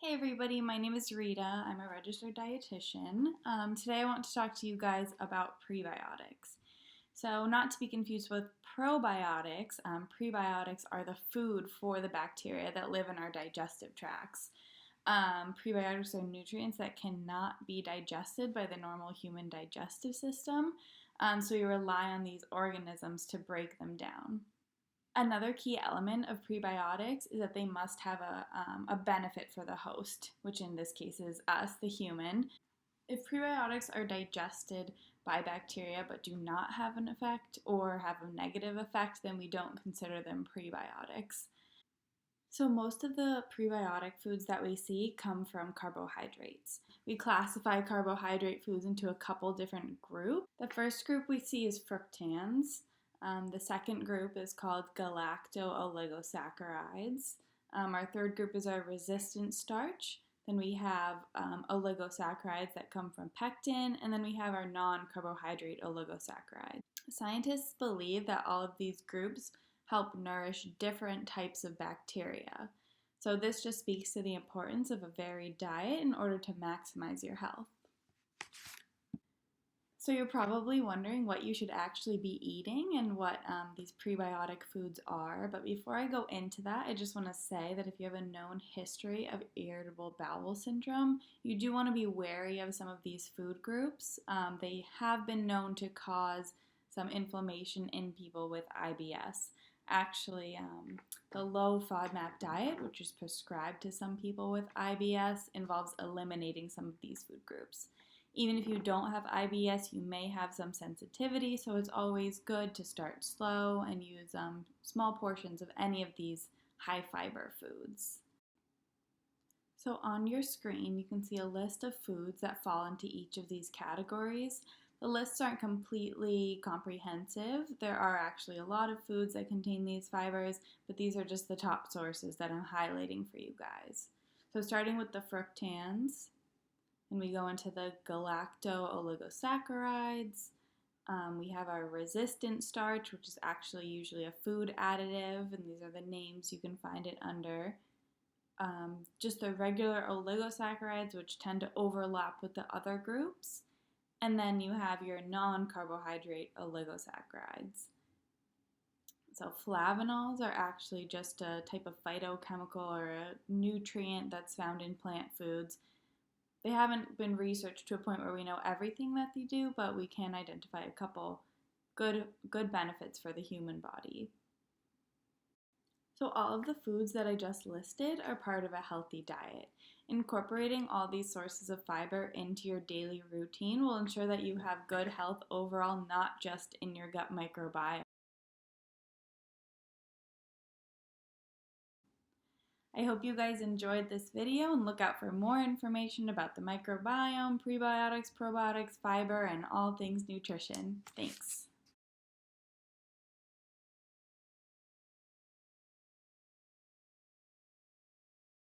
Hey everybody, my name is Rita. I'm a registered dietitian. Today I want to talk to you guys about prebiotics. So, not to be confused with probiotics, prebiotics are the food for the bacteria that live in our digestive tracts. Prebiotics are nutrients that cannot be digested by the normal human digestive system, so we rely on these organisms to break them down. Another key element of prebiotics is that they must have a benefit for the host, which in this case is us, the human. If prebiotics are digested by bacteria but do not have an effect or have a negative effect, then we don't consider them prebiotics. So, most of the prebiotic foods that we see come from carbohydrates. We classify carbohydrate foods into a couple different groups. The first group we see is fructans. The second group is called galacto-oligosaccharides. Our third group is our resistant starch. Then we have oligosaccharides that come from pectin, and then we have our non-carbohydrate oligosaccharides. Scientists believe that all of these groups help nourish different types of bacteria. So this just speaks to the importance of a varied diet in order to maximize your health. So you're probably wondering what you should actually be eating and what these prebiotic foods are. But before I go into that, I just want to say that if you have a known history of irritable bowel syndrome, you do want to be wary of some of these food groups. They have been known to cause some inflammation in people with IBS. Actually, the low FODMAP diet, which is prescribed to some people with IBS, involves eliminating some of these food groups. Even if you don't have IBS, you may have some sensitivity, so it's always good to start slow and use small portions of any of these high fiber foods. So on your screen, you can see a list of foods that fall into each of these categories. The lists aren't completely comprehensive. There are actually a lot of foods that contain these fibers, but these are just the top sources that I'm highlighting for you guys. So starting with the fructans, and we go into the galacto-oligosaccharides. We have our resistant starch, which is actually usually a food additive, and these are the names you can find it under. Just the regular oligosaccharides, which tend to overlap with the other groups. And then you have your non-carbohydrate oligosaccharides. So flavanols are actually just a type of phytochemical or a nutrient that's found in plant foods. They haven't been researched to a point where we know everything that they do, but we can identify a couple good benefits for the human body. So all of the foods that I just listed are part of a healthy diet. Incorporating all these sources of fiber into your daily routine will ensure that you have good health overall, not just in your gut microbiome. I hope you guys enjoyed this video and look out for more information about the microbiome, prebiotics, probiotics, fiber, and all things nutrition. Thanks.